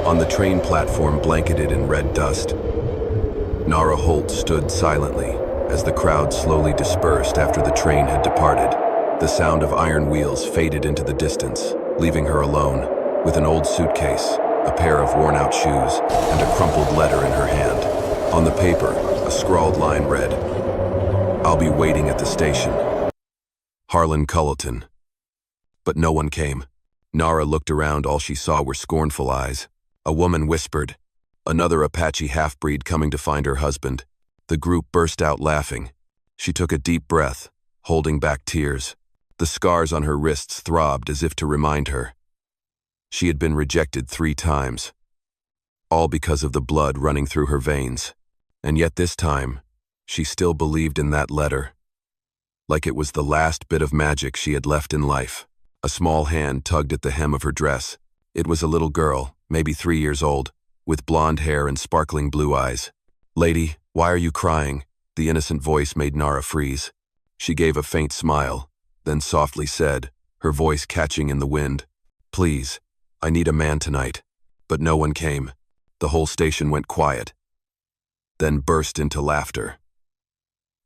On the train platform blanketed in red dust, Nara Holt stood silently as the crowd slowly dispersed after the train had departed. The sound of iron wheels faded into the distance, leaving her alone, with an old suitcase, a pair of worn-out shoes, and a crumpled letter in her hand. On the paper, a scrawled line read, "I'll be waiting at the station. Harlan Culleton." But no one came. Nara looked around. All she saw were scornful eyes. A woman whispered, "Another Apache half-breed coming to find her husband." The group burst out laughing. She took a deep breath, holding back tears. The scars on her wrists throbbed as if to remind her. She had been rejected 3 times, all because of the blood running through her veins. And yet this time, she still believed in that letter, like it was the last bit of magic she had left in life. A small hand tugged at the hem of her dress. It was a little girl, maybe 3 years old, with blonde hair and sparkling blue eyes. "Lady, why are you crying?" The innocent voice made Nara freeze. She gave a faint smile, then softly said, her voice catching in the wind, "Please, I need a man tonight." But no one came. The whole station went quiet, then burst into laughter.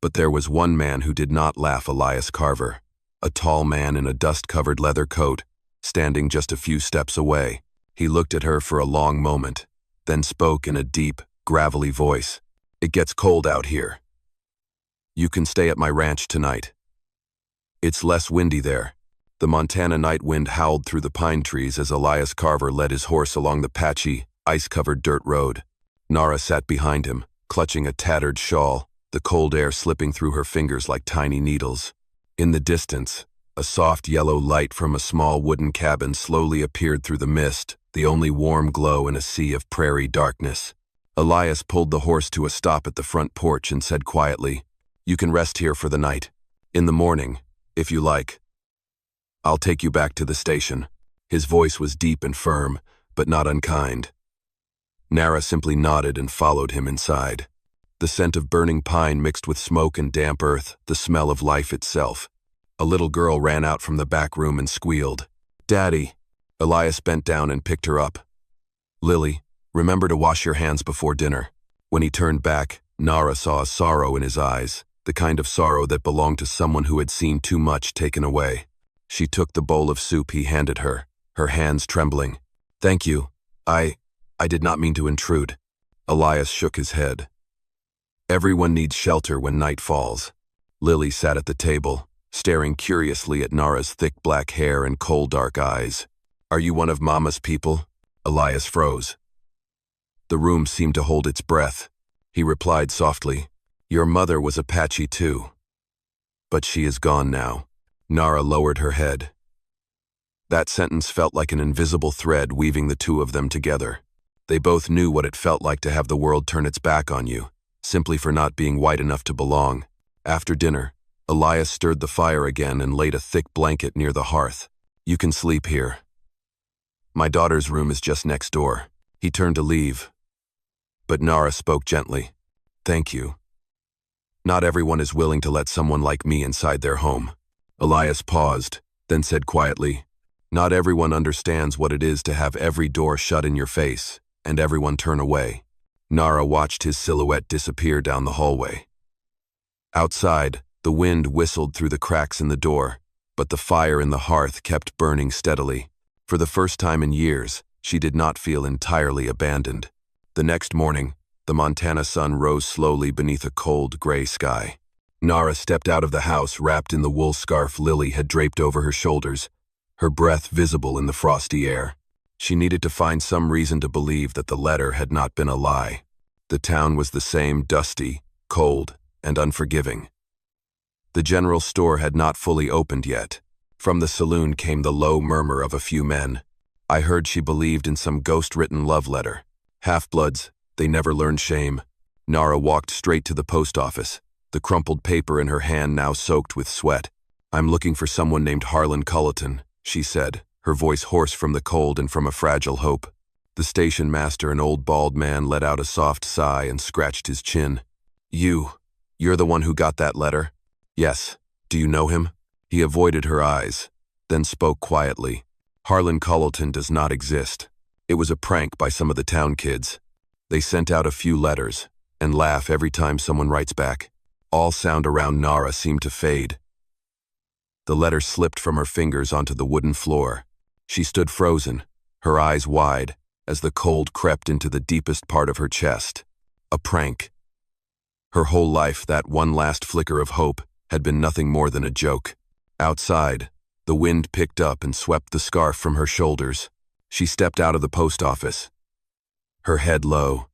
But there was one man who did not laugh: Elias Carver, a tall man in a dust-covered leather coat, standing just a few steps away. He looked at her for a long moment, then spoke in a deep, gravelly voice. "It gets cold out here. You can stay at my ranch tonight. It's less windy there." The Montana night wind howled through the pine trees as Elias Carver led his horse along the patchy, ice-covered dirt road. Nara sat behind him, clutching a tattered shawl, the cold air slipping through her fingers like tiny needles. In the distance, a soft yellow light from a small wooden cabin slowly appeared through the mist, the only warm glow in a sea of prairie darkness. Elias pulled the horse to a stop at the front porch and said quietly, "You can rest here for the night. In the morning, if you like, I'll take you back to the station." His voice was deep and firm, but not unkind. Nara simply nodded and followed him inside. The scent of burning pine mixed with smoke and damp earth, the smell of life itself. A little girl ran out from the back room and squealed, "Daddy." Elias bent down and picked her up. "Lily, remember to wash your hands before dinner." When he turned back, Nara saw a sorrow in his eyes, the kind of sorrow that belonged to someone who had seen too much taken away. She took the bowl of soup he handed her, her hands trembling. "Thank you. I did not mean to intrude." Elias shook his head. "Everyone needs shelter when night falls." Lily sat at the table, staring curiously at Nara's thick black hair and cold dark eyes. "Are you one of Mama's people?" Elias froze. The room seemed to hold its breath. He replied softly, "Your mother was Apache too. But she is gone now." Nara lowered her head. That sentence felt like an invisible thread weaving the two of them together. They both knew what it felt like to have the world turn its back on you, simply for not being white enough to belong. After dinner, Elias stirred the fire again and laid a thick blanket near the hearth. "You can sleep here. My daughter's room is just next door." He turned to leave, but Nara spoke gently. "Thank you. Not everyone is willing to let someone like me inside their home." Elias paused, then said quietly, "Not everyone understands what it is to have every door shut in your face and everyone turn away." Nara watched his silhouette disappear down the hallway. Outside, the wind whistled through the cracks in the door, but the fire in the hearth kept burning steadily. For the first time in years, she did not feel entirely abandoned. The next morning, the Montana sun rose slowly beneath a cold, gray sky. Nara stepped out of the house wrapped in the wool scarf Lily had draped over her shoulders, her breath visible in the frosty air. She needed to find some reason to believe that the letter had not been a lie. The town was the same, dusty, cold, and unforgiving. The general store had not fully opened yet. From the saloon came the low murmur of a few men. I heard she believed in some ghost-written love letter. Half-bloods, they never learned shame. Nara walked straight to the post office, the crumpled paper in her hand now soaked with sweat. "I'm looking for someone named Harlan Culleton," she said, her voice hoarse from the cold and from a fragile hope. The station master, an old bald man, let out a soft sigh and scratched his chin. You're the one who got that letter?" "Yes. Do you know him?" He avoided her eyes, then spoke quietly. "Harlan Culleton does not exist. It was a prank by some of the town kids. They sent out a few letters and laugh every time someone writes back. All sound around Nara seemed to fade. The letter slipped from her fingers onto the wooden floor. She stood frozen, her eyes wide, as the cold crept into the deepest part of her chest. A prank. Her whole life, that one last flicker of hope, had been nothing more than a joke. Outside, the wind picked up and swept the scarf from her shoulders. She stepped out of the post office, her head low.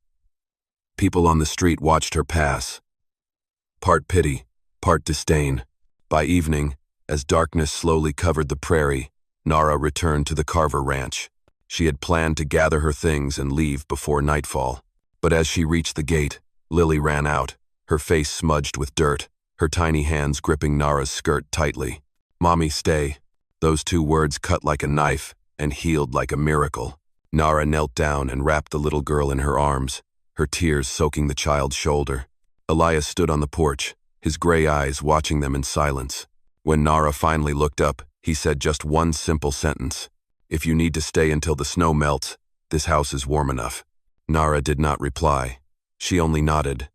People on the street watched her pass. Part pity, part disdain. By evening, as darkness slowly covered the prairie, Nara returned to the Carver Ranch. She had planned to gather her things and leave before nightfall. But as she reached the gate, Lily ran out, her face smudged with dirt, her tiny hands gripping Nara's skirt tightly. "Mommy, stay." Those two words cut like a knife and healed like a miracle. Nara knelt down and wrapped the little girl in her arms, her tears soaking the child's shoulder. Elias stood on the porch, his gray eyes watching them in silence. When Nara finally looked up, he said just one simple sentence. "If you need to stay until the snow melts, this house is warm enough." Nara did not reply. She only nodded,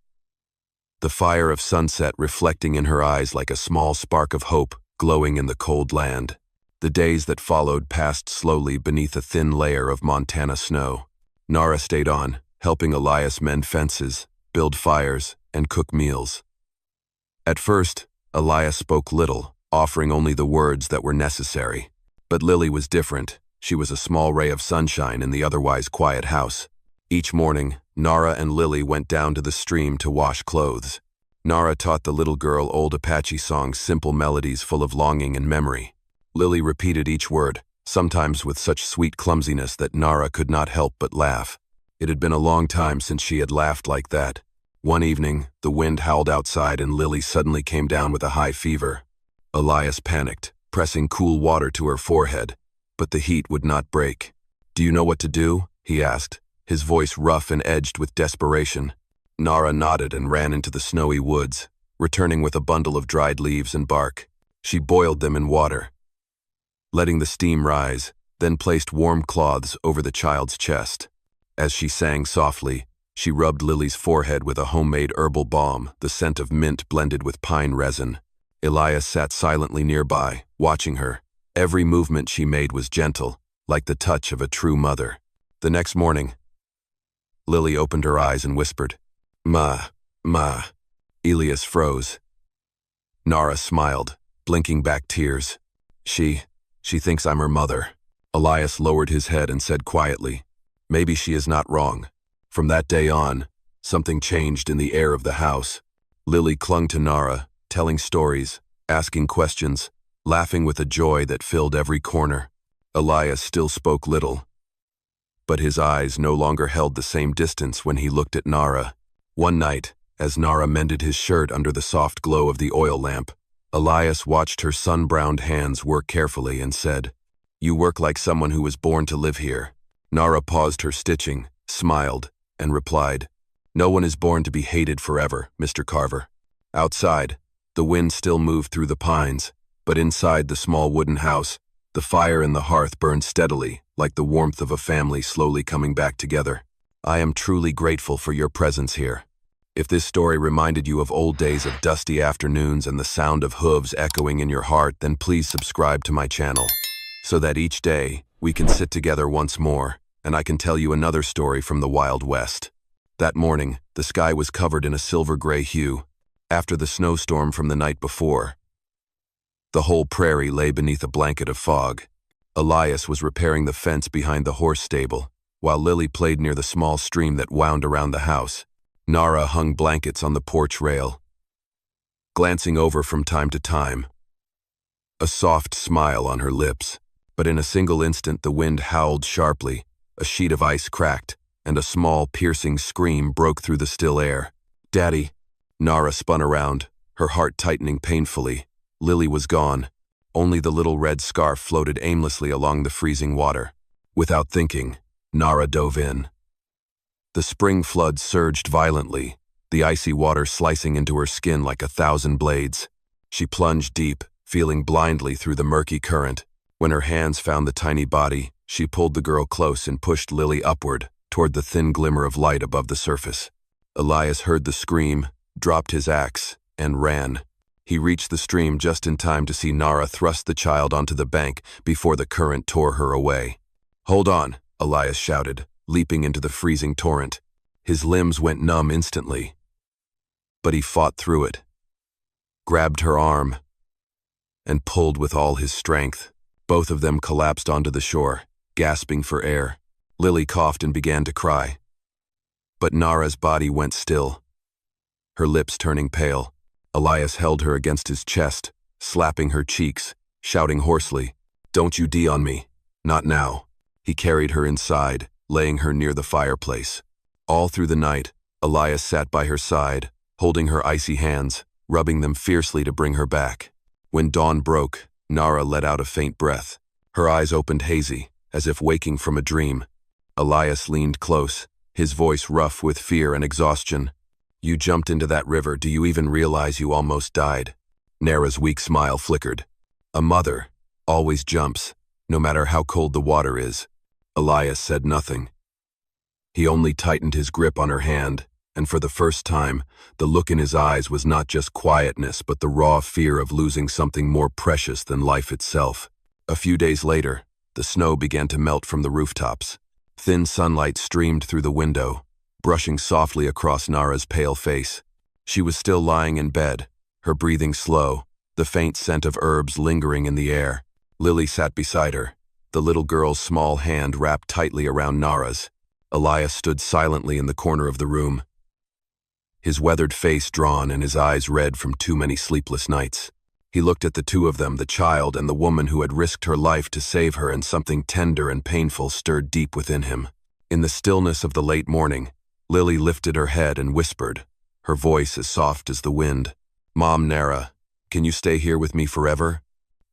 the fire of sunset reflecting in her eyes like a small spark of hope glowing in the cold land. The days that followed passed slowly beneath a thin layer of Montana snow. Nara stayed on, helping Elias mend fences, build fires, and cook meals. At first, Elias spoke little, offering only the words that were necessary. But Lily was different. She was a small ray of sunshine in the otherwise quiet house. Each morning, Nara and Lily went down to the stream to wash clothes. Nara taught the little girl old Apache songs, simple melodies full of longing and memory. Lily repeated each word, sometimes with such sweet clumsiness that Nara could not help but laugh. It had been a long time since she had laughed like that. One evening, the wind howled outside and Lily suddenly came down with a high fever. Elias panicked, pressing cool water to her forehead, but the heat would not break. "Do you know what to do?" he asked, his voice rough and edged with desperation. Nara nodded and ran into the snowy woods, returning with a bundle of dried leaves and bark. She boiled them in water, letting the steam rise, then placed warm cloths over the child's chest. As she sang softly, she rubbed Lily's forehead with a homemade herbal balm, the scent of mint blended with pine resin. Elias sat silently nearby, watching her. Every movement she made was gentle, like the touch of a true mother. The next morning, Lily opened her eyes and whispered, "Ma, Ma." Elias froze. Nara smiled, blinking back tears. She thinks I'm her mother." Elias lowered his head and said quietly, "Maybe she is not wrong." From that day on, something changed in the air of the house. Lily clung to Nara, telling stories, asking questions, laughing with a joy that filled every corner. Elias still spoke little, but his eyes no longer held the same distance when he looked at Nara. One night, as Nara mended his shirt under the soft glow of the oil lamp, Elias watched her sun-browned hands work carefully and said, "You work like someone who was born to live here." Nara paused her stitching, smiled, and replied, "No one is born to be hated forever, Mr. Carver." Outside, the wind still moved through the pines, but inside the small wooden house, the fire in the hearth burned steadily, like the warmth of a family slowly coming back together. I am truly grateful for your presence here. If this story reminded you of old days of dusty afternoons and the sound of hooves echoing in your heart, then please subscribe to my channel, so that each day we can sit together once more, and I can tell you another story from the Wild West. That morning, the sky was covered in a silver-gray hue. After the snowstorm from the night before, the whole prairie lay beneath a blanket of fog. Elias was repairing the fence behind the horse stable, while Lily played near the small stream that wound around the house. Nara hung blankets on the porch rail, glancing over from time to time, a soft smile on her lips. But in a single instant the wind howled sharply, a sheet of ice cracked, and a small, piercing scream broke through the still air. "Daddy!" Nara spun around, her heart tightening painfully. Lily was gone. Only the little red scarf floated aimlessly along the freezing water. Without thinking, Nara dove in. The spring flood surged violently, the icy water slicing into her skin like 1,000 blades. She plunged deep, feeling blindly through the murky current. When her hands found the tiny body, She pulled the girl close and pushed Lily upward, toward the thin glimmer of light above the surface. Elias heard the scream, dropped his axe, and ran. He reached the stream just in time to see Nara thrust the child onto the bank before the current tore her away. "Hold on," Elias shouted, leaping into the freezing torrent. His limbs went numb instantly. But he fought through it, grabbed her arm, and pulled with all his strength. Both of them collapsed onto the shore, gasping for air. Lily coughed and began to cry. But Nara's body went still, her lips turning pale. Elias held her against his chest, slapping her cheeks, shouting hoarsely, "Don't you D on me. Not now." He carried her inside, laying her near the fireplace. All through the night, Elias sat by her side, holding her icy hands, rubbing them fiercely to bring her back. When dawn broke, Nara let out a faint breath. Her eyes opened hazy, as if waking from a dream. Elias leaned close, his voice rough with fear and exhaustion. "You jumped into that river. Do you even realize you almost died?" Nara's weak smile flickered. "A mother always jumps, no matter how cold the water is." Elias said nothing. He only tightened his grip on her hand, and for the first time, the look in his eyes was not just quietness but the raw fear of losing something more precious than life itself. A few days later, the snow began to melt from the rooftops. Thin sunlight streamed through the window, brushing softly across Nara's pale face. She was still lying in bed, her breathing slow, the faint scent of herbs lingering in the air. Lily sat beside her, the little girl's small hand wrapped tightly around Nara's. Elias stood silently in the corner of the room, his weathered face drawn and his eyes red from too many sleepless nights. He looked at the two of them, the child and the woman who had risked her life to save her, and something tender and painful stirred deep within him. In the stillness of the late morning, Lily lifted her head and whispered, her voice as soft as the wind, "Mom, Nara, can you stay here with me forever?"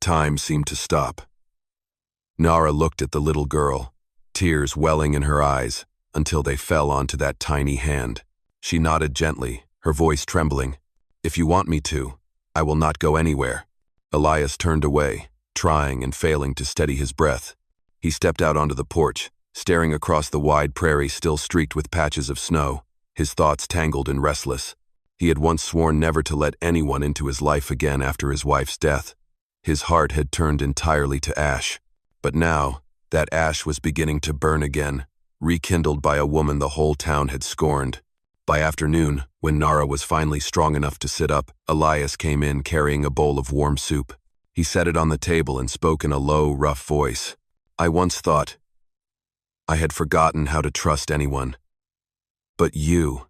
Time seemed to stop. Nara looked at the little girl, tears welling in her eyes, until they fell onto that tiny hand. She nodded gently, her voice trembling. "If you want me to, I will not go anywhere." Elias turned away, trying and failing to steady his breath. He stepped out onto the porch, staring across the wide prairie still streaked with patches of snow, his thoughts tangled and restless. He had once sworn never to let anyone into his life again after his wife's death. His heart had turned entirely to ash. But now, that ash was beginning to burn again, rekindled by a woman the whole town had scorned. By afternoon, when Nara was finally strong enough to sit up, Elias came in carrying a bowl of warm soup. He set it on the table and spoke in a low, rough voice. "I once thought I had forgotten how to trust anyone. But you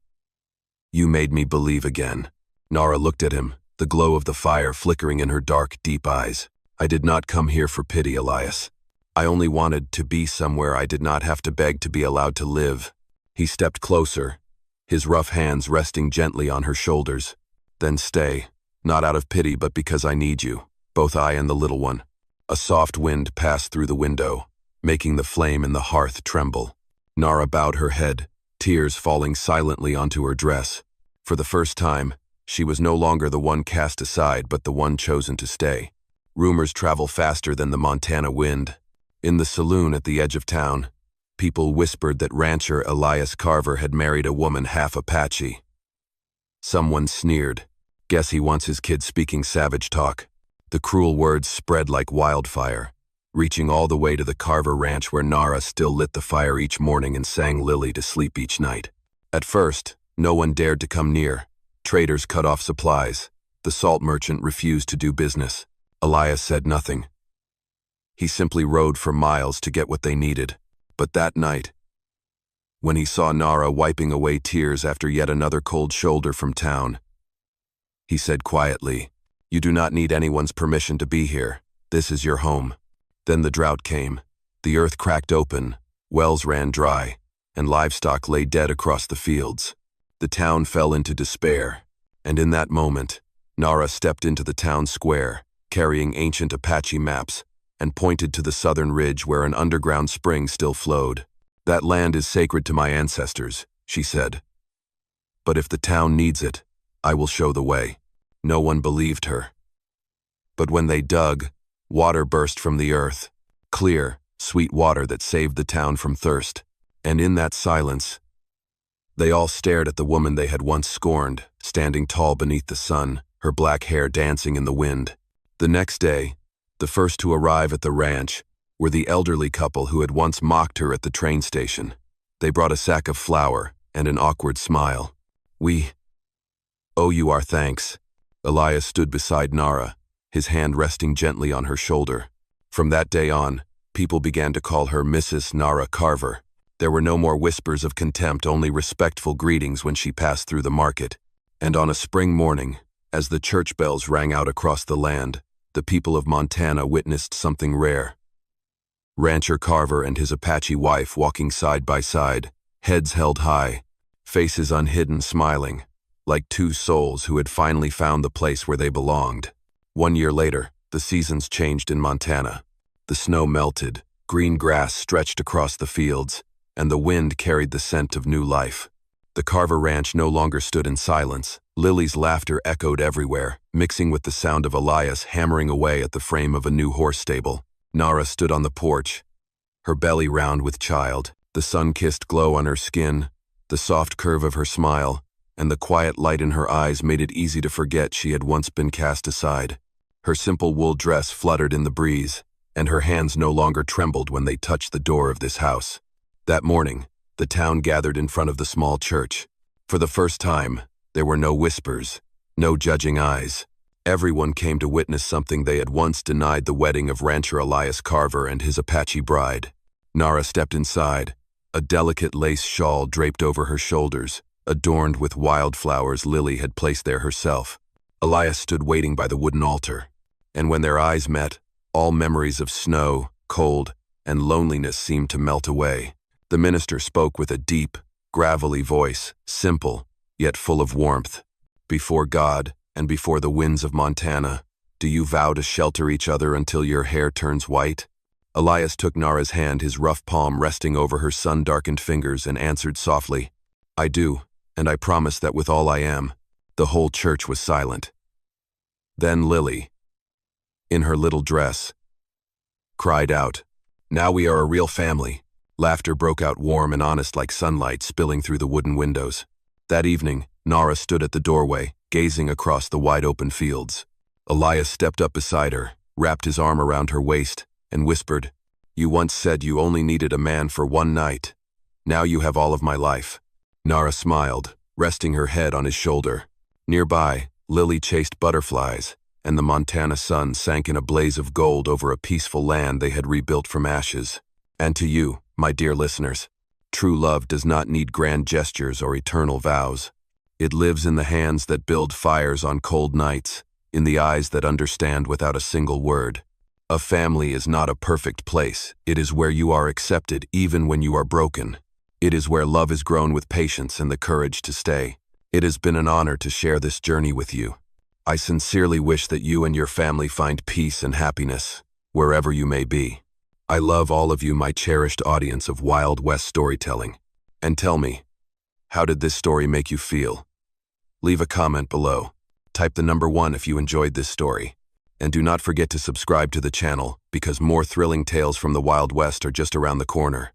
made me believe again." Nara looked at him, the glow of the fire flickering in her dark, deep eyes. "I did not come here for pity, Elias. I only wanted to be somewhere I did not have to beg to be allowed to live." He stepped closer, his rough hands resting gently on her shoulders. "Then stay, not out of pity but because I need you, both I and the little one." A soft wind passed through the window, making the flame in the hearth tremble. Nara bowed her head, tears falling silently onto her dress. For the first time, she was no longer the one cast aside but the one chosen to stay. Rumors travel faster than the Montana wind. In the saloon at the edge of town, people whispered that rancher Elias Carver had married a woman half Apache. Someone sneered, "Guess he wants his kid speaking savage talk." The cruel words spread like wildfire, reaching all the way to the Carver ranch where Nara still lit the fire each morning and sang Lily to sleep each night. At first, no one dared to come near. Traders cut off supplies. The salt merchant refused to do business. Elias said nothing. He simply rode for miles to get what they needed. But that night, when he saw Nara wiping away tears after yet another cold shoulder from town, he said quietly, "You do not need anyone's permission to be here. This is your home." Then the drought came. The earth cracked open, wells ran dry, and livestock lay dead across the fields. The town fell into despair, and in that moment, Nara stepped into the town square, carrying ancient Apache maps, and pointed to the southern ridge where an underground spring still flowed. "That land is sacred to my ancestors," she said. "But if the town needs it, I will show the way." No one believed her. But when they dug, water burst from the earth, clear, sweet water that saved the town from thirst. And in that silence, they all stared at the woman they had once scorned, standing tall beneath the sun, her black hair dancing in the wind. The next day, the first to arrive at the ranch were the elderly couple who had once mocked her at the train station. They brought a sack of flour and an awkward smile. "We owe you our thanks." Elias stood beside Nara, his hand resting gently on her shoulder. From that day on, people began to call her Mrs. Nara Carver. There were no more whispers of contempt, only respectful greetings when she passed through the market. And on a spring morning, as the church bells rang out across the land, the people of Montana witnessed something rare. Rancher Carver and his Apache wife walking side by side, heads held high, faces unhidden, smiling, like two souls who had finally found the place where they belonged. 1 year later, the seasons changed in Montana. The snow melted, green grass stretched across the fields, and the wind carried the scent of new life. The Carver Ranch no longer stood in silence. Lily's laughter echoed everywhere, mixing with the sound of Elias hammering away at the frame of a new horse stable. Nara stood on the porch, her belly round with child, the sun-kissed glow on her skin, the soft curve of her smile, and the quiet light in her eyes made it easy to forget she had once been cast aside. Her simple wool dress fluttered in the breeze, and her hands no longer trembled when they touched the door of this house. That morning, the town gathered in front of the small church. For the first time, there were no whispers, no judging eyes. Everyone came to witness something they had once denied: the wedding of rancher Elias Carver and his Apache bride. Nara stepped inside, a delicate lace shawl draped over her shoulders, adorned with wildflowers Lily had placed there herself. Elias stood waiting by the wooden altar, and when their eyes met, all memories of snow, cold, and loneliness seemed to melt away. The minister spoke with a deep, gravelly voice, simple, yet full of warmth. "Before God, and before the winds of Montana, do you vow to shelter each other until your hair turns white?" Elias took Nara's hand, his rough palm resting over her sun-darkened fingers, and answered softly, "I do, and I promise that with all I am." The whole church was silent. Then Lily, in her little dress, cried out, "Now we are a real family." Laughter broke out, warm and honest like sunlight spilling through the wooden windows. That evening, Nara stood at the doorway, gazing across the wide-open fields. Elias stepped up beside her, wrapped his arm around her waist, and whispered, "You once said you only needed a man for one night. Now you have all of my life." Nara smiled, resting her head on his shoulder. Nearby, Lily chased butterflies, and the Montana sun sank in a blaze of gold over a peaceful land they had rebuilt from ashes. And to you, my dear listeners, true love does not need grand gestures or eternal vows. It lives in the hands that build fires on cold nights, in the eyes that understand without a single word. A family is not a perfect place. It is where you are accepted even when you are broken. It is where love is grown with patience and the courage to stay. It has been an honor to share this journey with you. I sincerely wish that you and your family find peace and happiness, wherever you may be. I love all of you, my cherished audience of Wild West storytelling. And tell me, how did this story make you feel? Leave a comment below. Type the number 1 if you enjoyed this story. And do not forget to subscribe to the channel, because more thrilling tales from the Wild West are just around the corner.